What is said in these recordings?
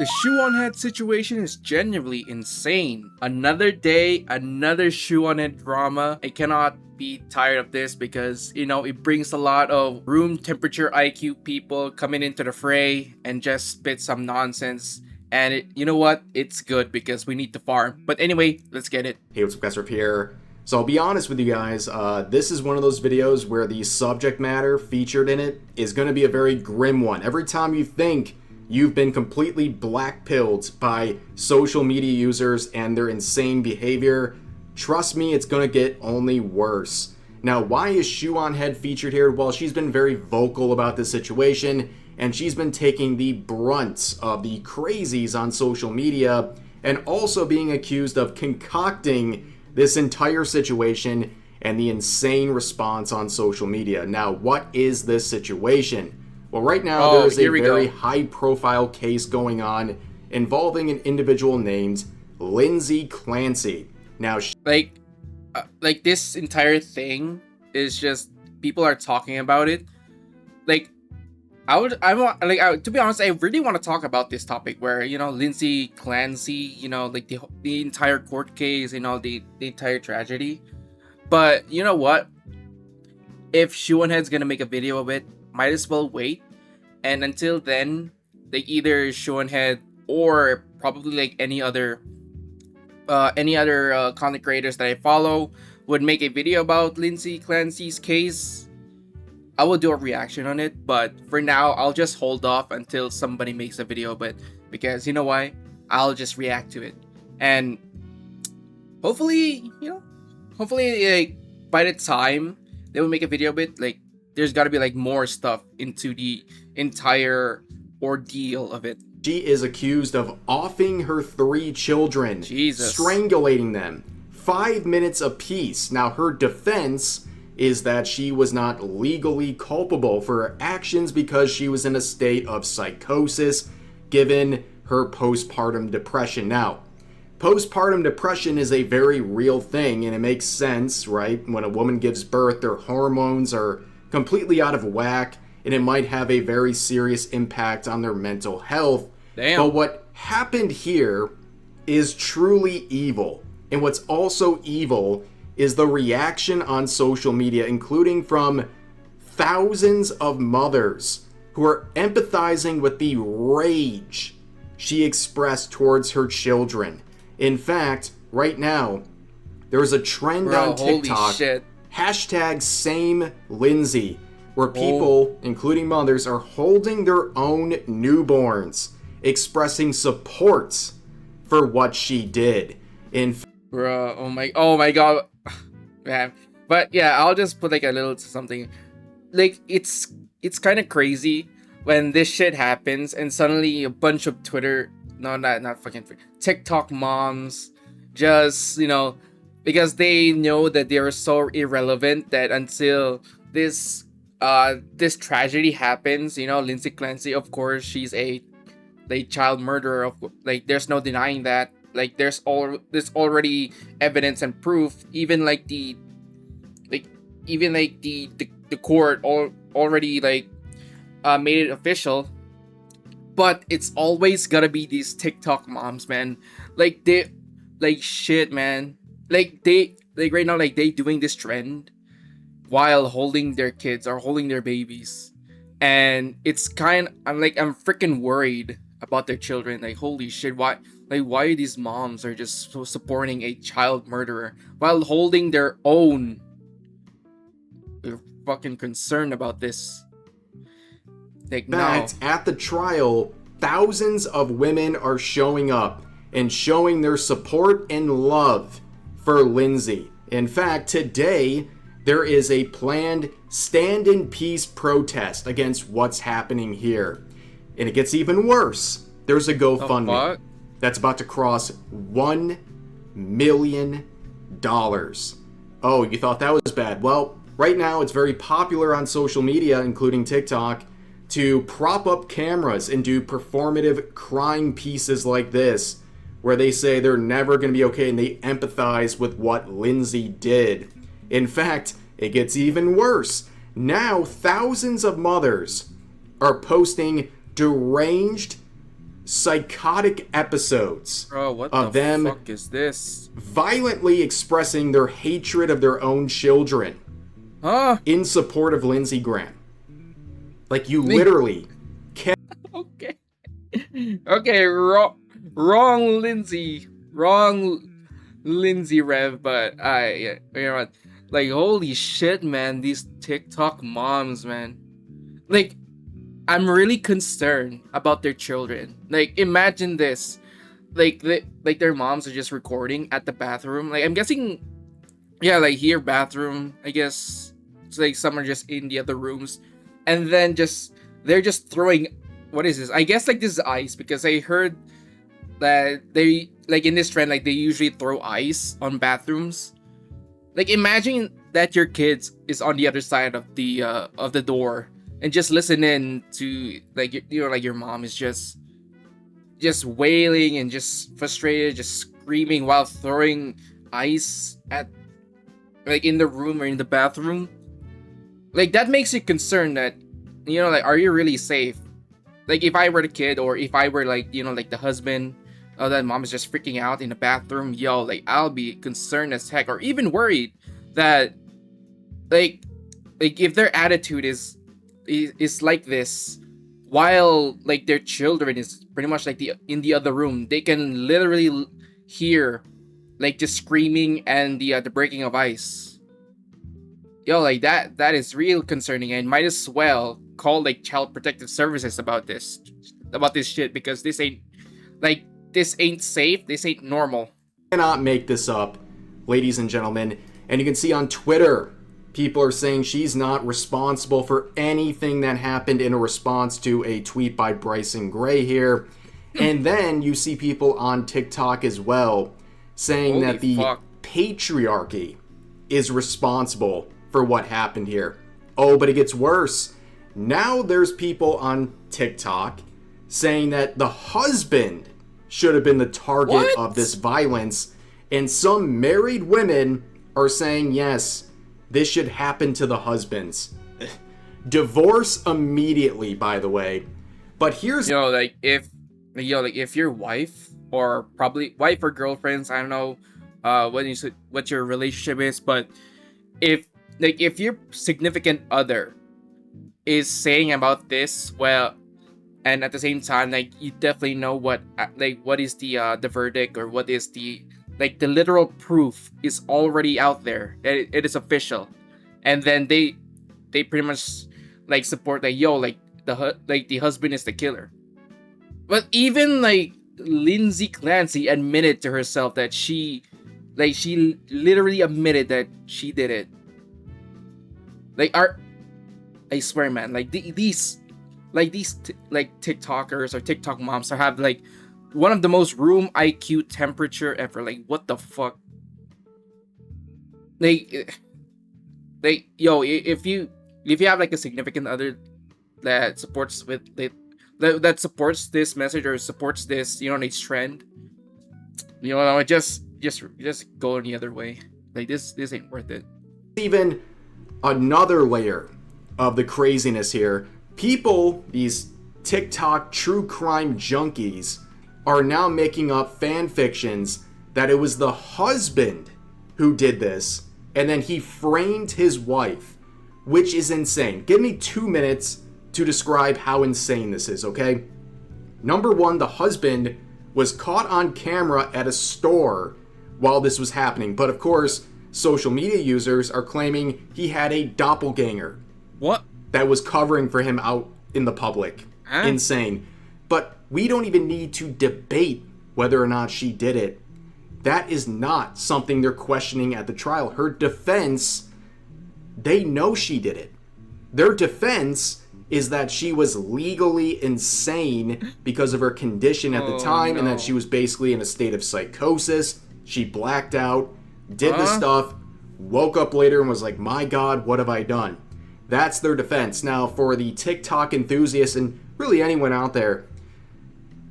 The ShoeOnHead situation is genuinely insane. Another day, another ShoeOnHead drama. I cannot be tired of this because, it brings a lot of room temperature IQ people coming into the fray and just spit some nonsense. And you know what? It's good because we need to farm. But anyway, let's get it. Hey, what's up, guys? Rip here. So I'll be honest with you guys, this is one of those videos where the subject matter featured in it is going to be a very grim one. Every time you think you've been completely black-pilled by social media users and their insane behavior, trust me, it's going to get only worse. Now, why is ShoeOnHead featured here? Well, she's been very vocal about this situation, and she's been taking the brunt of the crazies on social media and also being accused of concocting this entire situation and the insane response on social media. Now, what is this situation? Well, right now there is a very high-profile case going on involving an individual named Lindsay Clancy. Now, like this entire thing is just people are talking about it. To be honest, I really want to talk about this topic where, Lindsay Clancy, the entire court case, the entire tragedy. But you know what? If ShoeOnHead's gonna make a video of it, might as well wait. And until then, either ShoeOnHead or probably any other content creators that I follow would make a video about Lindsay Clancy's case. I will do a reaction on it, but for now, I'll just hold off until somebody makes a video of it, because you know why? I'll just react to it, and hopefully, by the time they will make a video of it, there's gotta be more stuff into the entire ordeal of it. She is accused of offing her 3 children, Jesus, strangulating them, 5 minutes apiece. Now, her defense is that she was not legally culpable for her actions because she was in a state of psychosis given her postpartum depression. Now, postpartum depression is a very real thing, and it makes sense, right? When a woman gives birth, their hormones are completely out of whack, and it might have a very serious impact on their mental health. Damn. But what happened here is truly evil. And what's also evil is the reaction on social media, including from thousands of mothers who are empathizing with the rage she expressed towards her children. In fact, right now, there's a trend on TikTok, #SameLindsay, where people, including mothers, are holding their own newborns, expressing support for what she did. Bro, oh my god. Man. But yeah, I'll just put a little something. It's kind of crazy when this shit happens and suddenly a bunch of TikTok moms just, because they know that they are so irrelevant that until this tragedy happens, Lindsay Clancy, of course, she's a child murderer. There's no denying that. There's already evidence and proof. Even the court already made it official. But it's always gotta be these TikTok moms, man. Shit, man. Right now, they doing this trend while holding their kids or holding their babies, and it's I'm freaking worried about their children. Holy shit, why are these moms are just so supporting a child murderer while holding their own? They're fucking concerned about this. In fact, at the trial, thousands of women are showing up and showing their support and love for Lindsay. In fact, today, there is a planned stand in peace protest against what's happening here. And it gets even worse. There's a GoFundMe that's about to cross $1 million. Oh, you thought that was bad? Well, right now it's very popular on social media, including TikTok, to prop up cameras and do performative crime pieces like this, where they say they're never going to be okay and they empathize with what Lindsay did. In fact, it gets even worse. Now, thousands of mothers are posting deranged psychotic episodes Bro, what of the them fuck is this? violently expressing their hatred of their own children Huh? in support of Lindsey Graham. Like, you literally Okay. Okay, wrong Lindsay. Wrong Lindsay Rev, but you know what? Like, holy shit, man, these TikTok moms, man. Like, I'm really concerned about their children. Like, imagine this. Like, their moms are just recording at the bathroom. Like, I'm guessing, yeah, like here bathroom, I guess. It's like some are just in the other rooms. And then they're just throwing, what is this? I guess like this is ice, because I heard that they, like in this trend, like they usually throw ice on bathrooms. Like, imagine that your kids is on the other side of the door and just listen in to, like, you know, like your mom is just wailing and just frustrated, just screaming while throwing ice at, like, in the room or in the bathroom. Like, that makes you concerned that, you know, like, are you really safe? Like, if I were the kid, or if I were, like, you know, like the husband, that mom is just freaking out in the bathroom, yo, like, I'll be concerned as heck, or even worried that, like if their attitude is like this, while, like, their children is pretty much like in the other room, they can literally hear, like, the screaming and the breaking of ice. Yo, like, that is real concerning, and might as well call, like, child protective services about this shit, because this ain't safe, this ain't normal. cannot make this up, ladies and gentlemen. And you can see on Twitter, people are saying she's not responsible for anything that happened in a response to a tweet by Bryson Gray here. And then you see people on TikTok as well saying Holy that the fuck. patriarchy is responsible for what happened here. Oh, but it gets worse. Now there's people on TikTok saying that the husband should have been the target What? of this violence. And some married women are saying, yes, this should happen to the husbands. Divorce immediately, by the way. But here's... You know, like, if your wife, or probably wife or girlfriends, I don't know what your relationship is, but if your significant other is saying about this, well, and at the same time, like, you definitely know what is the verdict, or what is the literal proof is already out there. It is official, and then they pretty much, like, support that, yo, like, the husband is the killer. But even, like, Lindsay Clancy admitted to herself that she literally admitted that she did it. Like, I swear, man, like, these TikTokers or TikTok moms have, like, one of the most room IQ temperature ever. Like, what the fuck? Like, yo, if you have, like, a significant other that supports that supports this message, or supports this, you know, this trend, you know, just go the other way. Like, this ain't worth it. Even another layer of the craziness here. People, these TikTok true crime junkies, are now making up fan fictions that it was the husband who did this, and then he framed his wife, which is insane. Give me 2 minutes to describe how insane this is, okay? Number one, the husband was caught on camera at a store while this was happening, but of course, social media users are claiming he had a doppelganger. What? That was covering for him out in the public. Huh? Insane. But we don't even need to debate whether or not she did it. That is not something they're questioning at the trial. Her defense, they know she did it. Their defense is that she was legally insane because of her condition at the time, and that she was basically in a state of psychosis. She blacked out, did the stuff, woke up later and was like, my God, what have I done? That's their defense. Now, for the TikTok enthusiasts, and really anyone out there,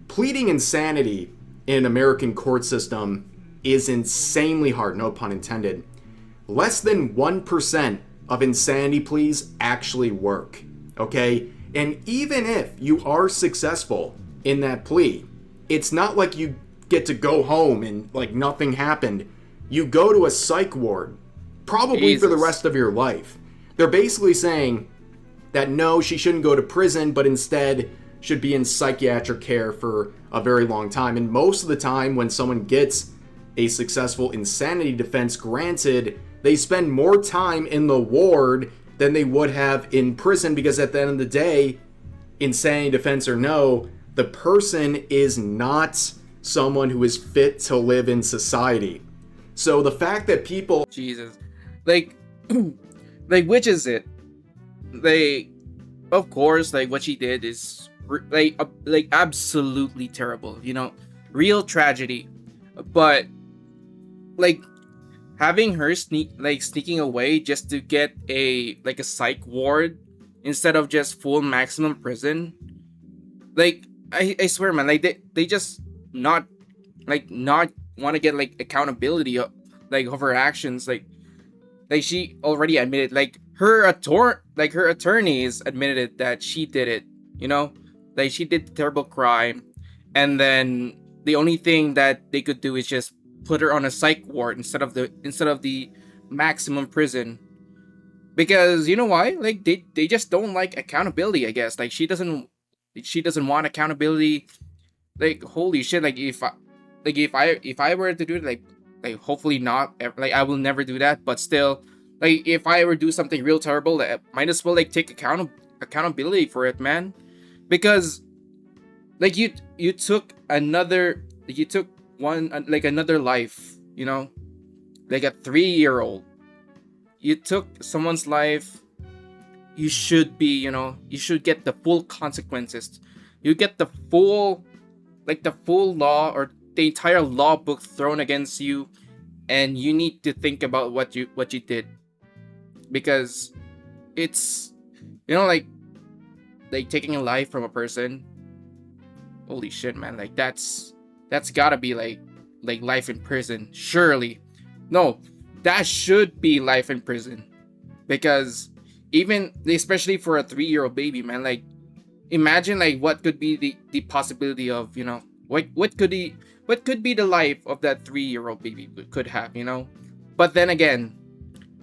pleading insanity in an American court system is insanely hard, no pun intended. Less than 1% of insanity pleas actually work, okay? And even if you are successful in that plea, it's not like you get to go home and like nothing happened. You go to a psych ward, probably for the rest of your life. They're basically saying that no, she shouldn't go to prison, but instead should be in psychiatric care for a very long time. And most of the time when someone gets a successful insanity defense granted, they spend more time in the ward than they would have in prison, because at the end of the day, insanity defense or no, the person is not someone who is fit to live in society. So the fact that people... Jesus. Like, like, which is it? Like, of course, like, what she did is, like absolutely terrible, you know? Real tragedy. But, like, having her sneaking away just to get a psych ward instead of just full maximum prison, like, I swear, man, like, they just not want to get like accountability of her actions. Like she already admitted, like her attorneys admitted that she did it, you know, like she did terrible crime, and then the only thing that they could do is just put her on a psych ward instead of the maximum prison, because you know why, like they just don't like accountability, I guess. Like she doesn't want accountability. Like, holy shit, like if I were to do it, like hopefully not, like I will never do that, but still, like if I ever do something real terrible, like, I might as well like take accountability for it, man. Because like you took another life, you know, like a 3-year-old. You took someone's life. You should be, you know, you should get the full consequences. You get the full law, or the entire law book thrown against you, and you need to think about what you did, because it's, you know, like taking a life from a person. Holy shit, man, like that's gotta be like life in prison, surely. No, that should be life in prison, because even especially for a 3-year-old baby, man, like imagine like what could be the possibility of, you know, what could be the life of that 3-year-old baby could have, you know. But then again,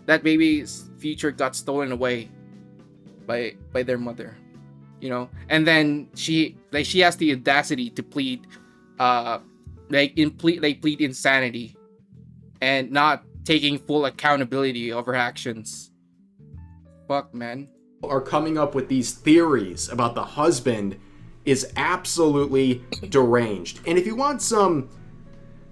that baby's future got stolen away by their mother, you know. And then she has the audacity to plead plead insanity and not taking full accountability of her actions. Fuck, man. Are coming up with these theories about the husband is absolutely deranged. And if you want some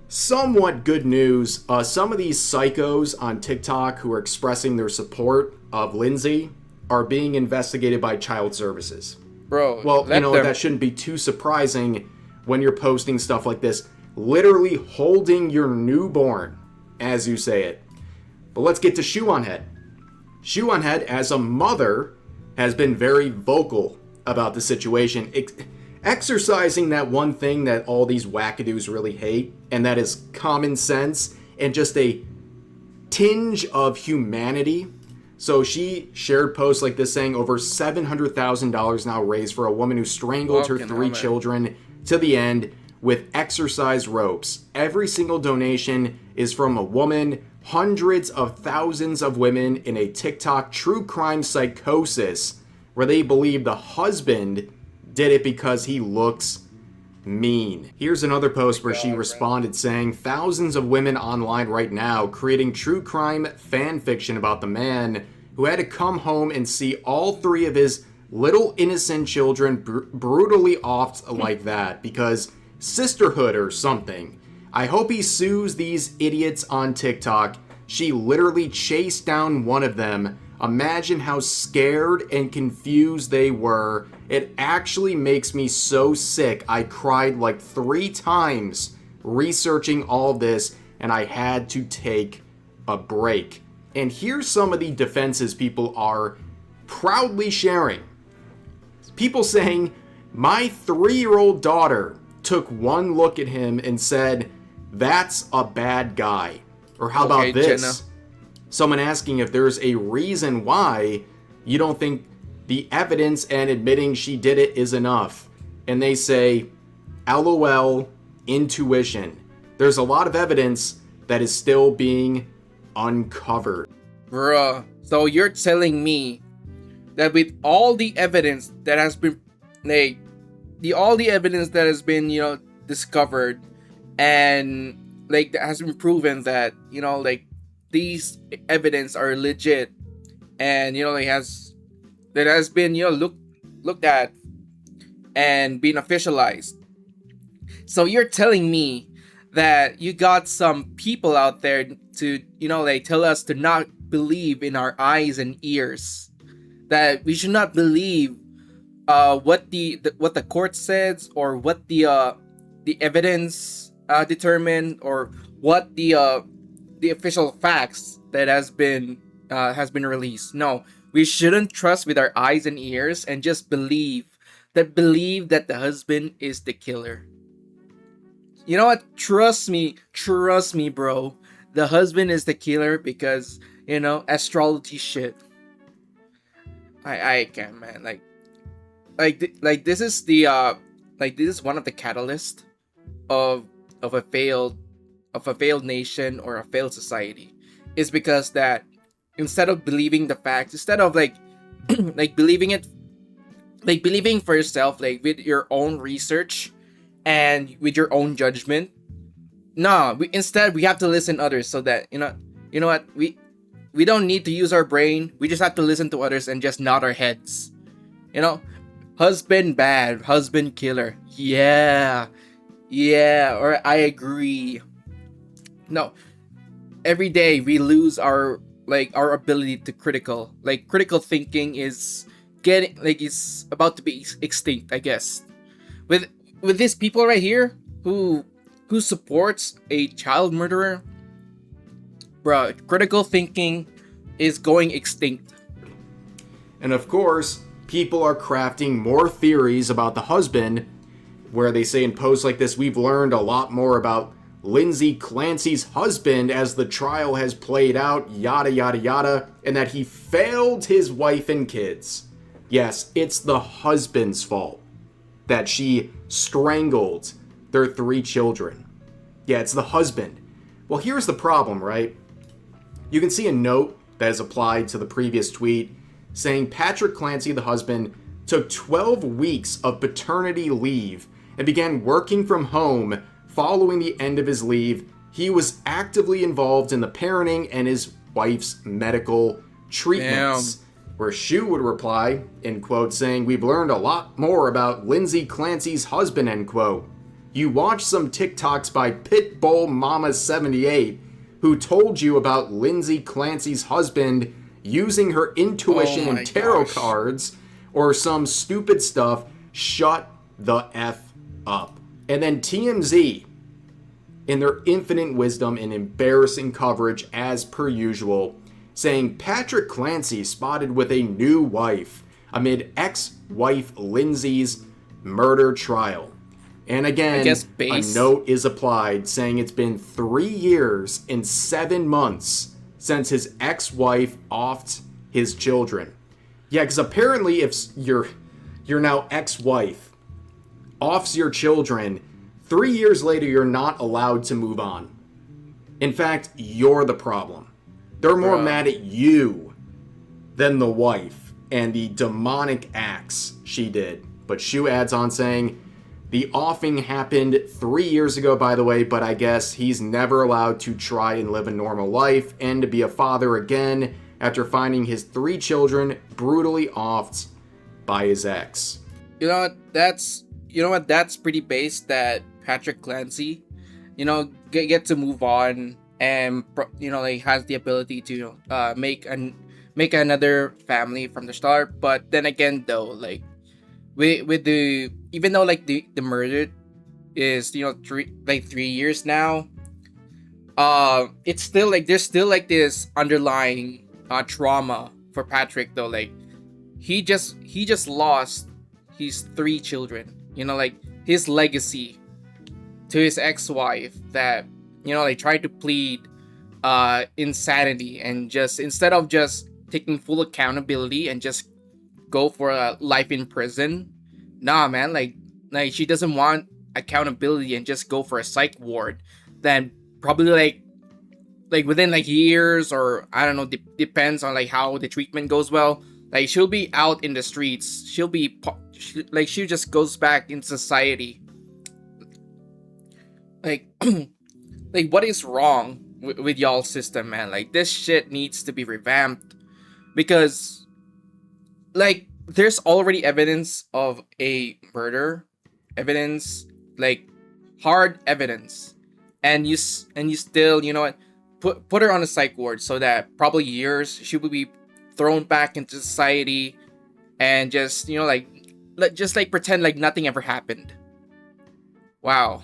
somewhat good news, some of these psychos on TikTok who are expressing their support of Lindsay are being investigated by child services. Bro, well, you know, that shouldn't be too surprising when you're posting stuff like this, literally holding your newborn, as you say it. But let's get to ShoeOnHead. ShoeOnHead, as a mother, has been very vocal about the situation, exercising that one thing that all these wackadoos really hate, and that is common sense and just a tinge of humanity. So she shared posts like this saying over $700,000 now raised for a woman who strangled her 3 children to the end with exercise ropes. Every single donation is from a woman. Hundreds of thousands of women in a TikTok true crime psychosis where they believe the husband did it because he looks mean. Here's another post where she responded saying, thousands of women online right now creating true crime fan fiction about the man who had to come home and see all 3 of his little innocent children brutally offed like that because sisterhood or something. I hope he sues these idiots on TikTok. She literally chased down one of them. Imagine how scared and confused they were. It actually makes me so sick. I cried like 3 times researching all this, and I had to take a break. And here's some of the defenses people are proudly sharing. People saying, my 3-year-old daughter took one look at him and said, that's a bad guy. Or how about this? Jenna. Someone asking if there's a reason why you don't think the evidence and admitting she did it is enough. And they say, LOL, intuition. There's a lot of evidence that is still being uncovered. Bruh, so you're telling me that with all the evidence that has been, like, all the evidence that has been, discovered, and like that has been proven that, like, these evidence are legit, and like has been, looked at and been officialized. So you're telling me that you got some people out there to, like, tell us to not believe in our eyes and ears, that we should not believe what the court says, or what the evidence determined, or what the official facts that has been released. No, we shouldn't trust with our eyes and ears, and just believe that the husband is the killer. You know what? Trust me, bro. The husband is the killer, because astrology shit. I can't, man. Like this is the this is one of the catalysts of a failed nation, or a failed society. Is because that instead of believing the facts, instead of like believing it, like believing for yourself, like with your own research and with your own judgment. No, instead we have to listen to others, so that you know what, we don't need to use our brain. We just have to listen to others and just nod our heads. Husband bad, husband killer. Yeah, or I agree. No, every day we lose our ability to critical thinking is getting, it's about to be extinct, I guess. With these people right here who supports a child murderer, bro, critical thinking is going extinct. And of course, people are crafting more theories about the husband, where they say in posts like this, we've learned a lot more about Lindsay Clancy's husband as the trial has played out, yada yada yada, and that he failed his wife and kids. Yes, it's the husband's fault that she strangled their 3 children. Yeah, it's the husband. Well, here's the problem, right? You can see a note that is applied to the previous tweet saying Patrick Clancy, the husband, took 12 weeks of paternity leave and began working from home following the end of his leave. He was actively involved in the parenting and his wife's medical treatments. Damn. Where Shoe would reply, in quote, saying, we've learned a lot more about Lindsay Clancy's husband, end quote. You watched some TikToks by Pitbull Mama 78 who told you about Lindsay Clancy's husband using her intuition and tarot cards, or some stupid stuff. Shut the F up. And then TMZ, in their infinite wisdom and embarrassing coverage as per usual, saying Patrick Clancy spotted with a new wife amid ex-wife Lindsay's murder trial. And again, a note is applied saying it's been 3 years and 7 months since his ex-wife offed his children. Yeah, because apparently if your now ex-wife offs your children, 3 years later you're not allowed to move on. In fact, you're the problem. They're more mad at you than the wife and the demonic acts she did. But Shoe adds on saying, the offing happened 3 years ago, by the way, but I guess he's never allowed to try and live a normal life and to be a father again after finding his 3 children brutally offed by his ex. You know what? That's pretty base that Patrick Clancy, get to move on, and has the ability to make another family from the start. But then again, though, with the, even though the murder is 3 years now, it's still there's still this underlying trauma for Patrick, though. He just lost his 3 children. His legacy to his ex-wife, that tried to plead insanity, and just instead of just taking full accountability and just go for a life in prison. Nah, man, she doesn't want accountability and just go for a psych ward, then probably like within like years, or I don't know, depends on like how the treatment goes well, like she'll be out in the streets, like she just goes back in society. Like like what is wrong with y'all system, man? Like this shit needs to be revamped, because like there's already evidence of a murder, evidence, like hard evidence, and you still, you know what, put her on a psych ward so that probably years she will be thrown back into society, and just, you know, like just like pretend like nothing ever happened. Wow.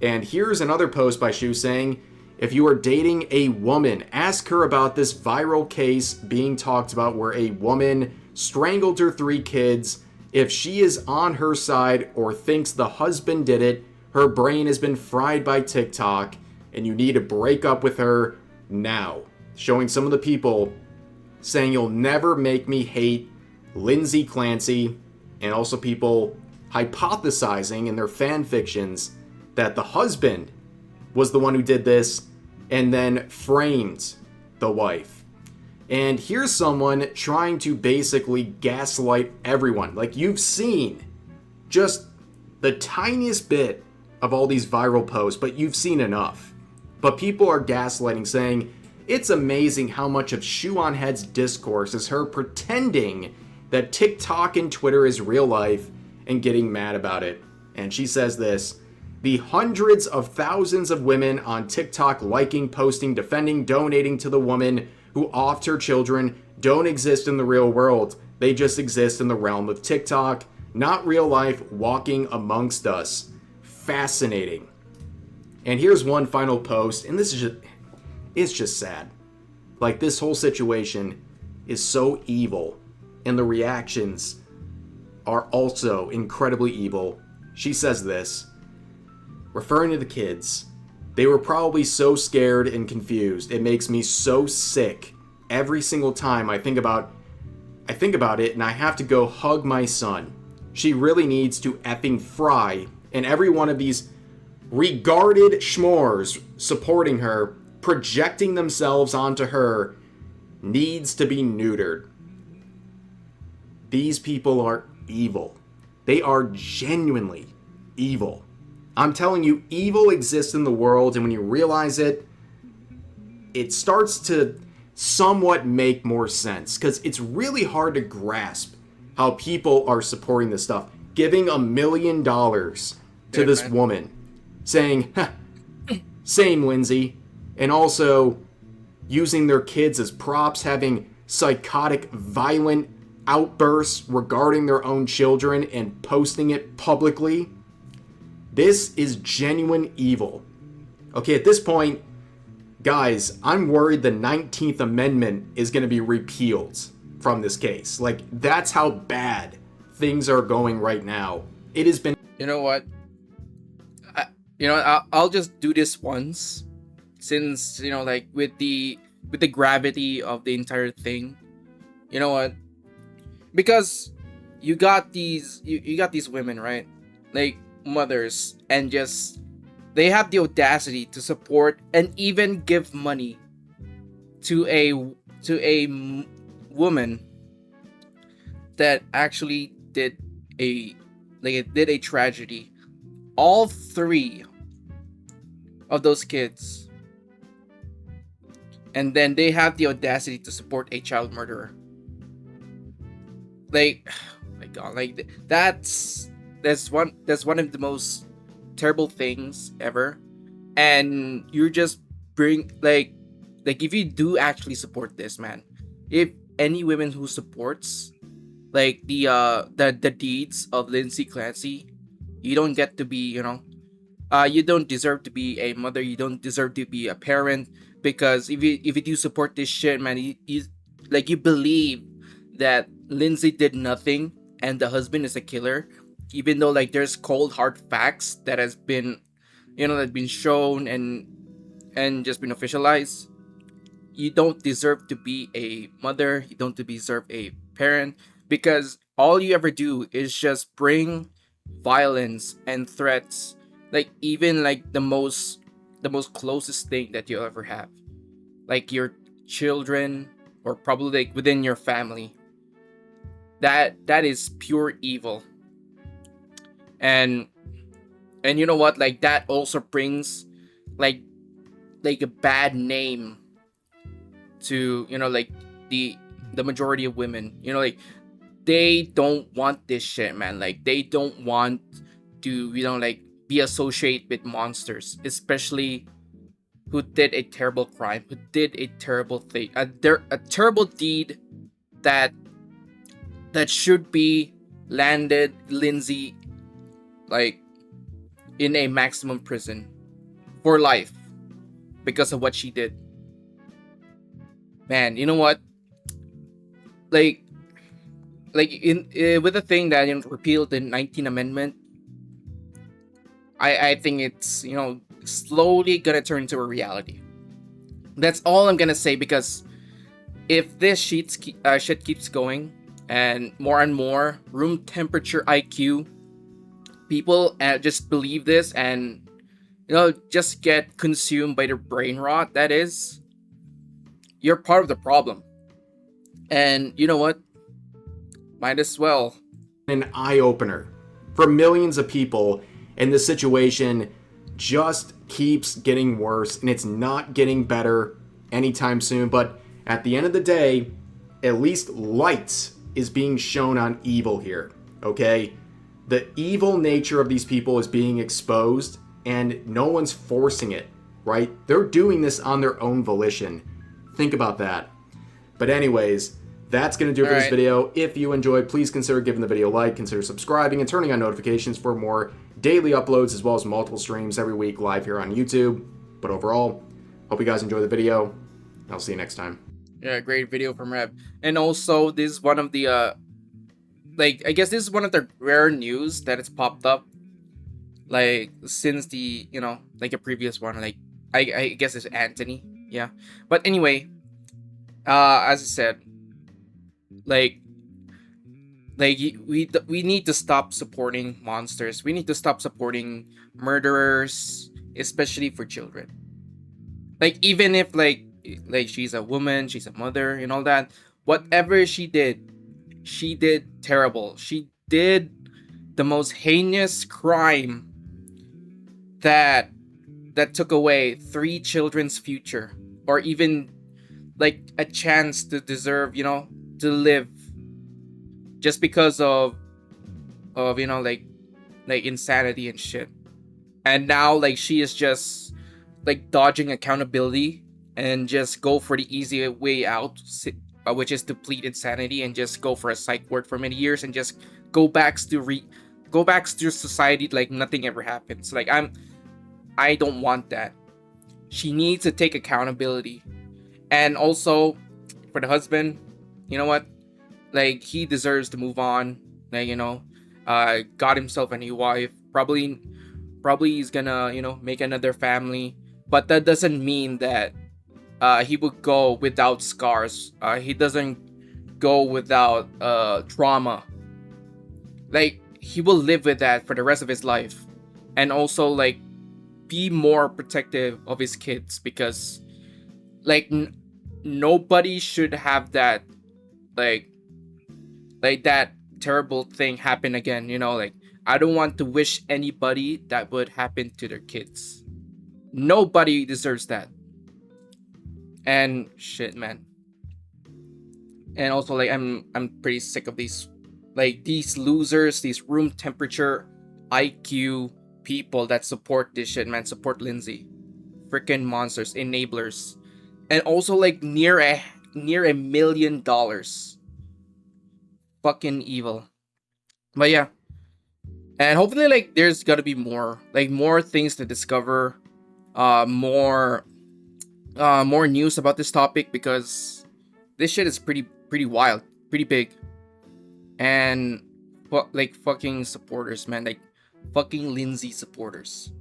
And here's another post by Shue saying, if you are dating a woman, ask her about this viral case being talked about where a woman strangled her 3 kids. If she is on her side or thinks the husband did it, her brain has been fried by TikTok, and you need to break up with her now. Showing some of the people saying, you'll never make me hate Lindsay Clancy, and also people hypothesizing in their fan fictions that the husband was the one who did this and then framed the wife. And here's someone trying to basically gaslight everyone. Like, you've seen just the tiniest bit of all these viral posts, but you've seen enough. But people are gaslighting, saying it's amazing how much of ShoeOnHead's discourse is her pretending that TikTok and Twitter is real life and getting mad about it. And she says this: the hundreds of thousands of women on TikTok liking, posting, defending, donating to the woman who offed her children don't exist in the real world. They just exist in the realm of TikTok, not real life walking amongst us. Fascinating. And here's one final post, and this is just, it's just sad. Like, this whole situation is so evil, and the reactions are also incredibly evil. She says this, referring to the kids: they were probably so scared and confused. It makes me so sick every single time I think about it, and I have to go hug my son. She really needs to effing fry, and every one of these regarded schmores supporting her, projecting themselves onto her, needs to be neutered. These people are evil. They are genuinely evil. I'm telling you, evil exists in the world, and when you realize it, it starts to somewhat make more sense, because it's really hard to grasp how people are supporting this stuff. Giving $1 million to this woman, saying, same Lindsay, and also using their kids as props, having psychotic, violent outbursts regarding their own children and posting it publicly. This is genuine evil. Okay, at this point, guys, I'm worried the 19th Amendment is going to be repealed from this case. Like, that's how bad things are going right now. It has been... You know what? I'll just do this once, since, you know, like with the gravity of the entire thing. You know what? Because you got these women, right? Like, mothers, and just they have the audacity to support and even give money to a woman that actually did a tragedy. All 3 of those kids, and then they have the audacity to support a child murderer. Like, oh my god, like that's one of the most terrible things ever. And you're just bring like if you do actually support this, man, if any women who supports like the deeds of Lindsay Clancy, you don't get to be, you don't deserve to be a mother, you don't deserve to be a parent. Because if you do support this shit, man, you believe that Lindsay did nothing and the husband is a killer, even though like there's cold hard facts that has been, that been shown and just been officialized. You don't deserve to be a mother, you don't deserve a parent, because all you ever do is just bring violence and threats, like even like the most closest thing that you'll ever have, like your children, or probably like within your family. That is pure evil. And you know what, like that also brings like a bad name to, you know, like the majority of women. You know, like they don't want this shit, man. Like they don't want to, you know, like be associated with monsters, especially who did a terrible crime, who did a terrible thing, a terrible deed that should be landed Lindsay like in a maximum prison for life because of what she did. Man, you know what? Like in with the thing that, you know, repealed the 19th Amendment, I think it's, you know, slowly gonna turn into a reality. That's all I'm gonna say, because if this shit keeps going and more room temperature IQ people just believe this and, you know, just get consumed by the brain rot that is, you're part of the problem. And you know what? Might as well. An eye-opener for millions of people, and the situation just keeps getting worse, and it's not getting better anytime soon. But at the end of the day, at least light is being shown on evil here, okay? The evil nature of these people is being exposed, and no one's forcing it, right? They're doing this on their own volition. Think about that. But anyways, that's going to do it for this video. If you enjoyed, please consider giving the video a like, consider subscribing, and turning on notifications for more daily uploads, as well as multiple streams every week live here on YouTube. But overall, hope you guys enjoy the video. I'll see you next time. Yeah, great video from Rev. And also, this is one of the, like, I guess this is one of the rare news that it's popped up, like, since the, you know, like a previous one, like, I guess it's Anthony, yeah. But anyway, as I said, like we need to stop supporting monsters. We need to stop supporting murderers, especially for children. Like, even if like she's a woman, she's a mother and all that, whatever she did terrible. She did the most heinous crime that took away 3 children's future, or even like a chance to deserve, you know, to live, just because of you know, like insanity and shit. And now like she is just like dodging accountability and just go for the easy way out, which is to plead insanity and just go for a psych ward for many years and just go back to society like nothing ever happened. So like I don't want that. She needs to take accountability. And also for the husband, you know what? Like, he deserves to move on. Like, you know, got himself a new wife. Probably he's gonna, you know, make another family. But that doesn't mean that he would go without scars. He doesn't go without trauma. Like, he will live with that for the rest of his life. And also, like, be more protective of his kids, because like nobody should have that like that terrible thing happen again. You know, like, I don't want to wish anybody that would happen to their kids. Nobody deserves that. And shit, man. And also, like, I'm pretty sick of these losers, these room temperature IQ people that support this shit, man. Support Lindsay. Freaking monsters, enablers. And also like near $1 million. Fucking evil. But yeah. And hopefully like there's gotta be more things to discover, more news about this topic, because this shit is pretty wild, pretty big. And like fucking supporters, man, like fucking Lindsay supporters.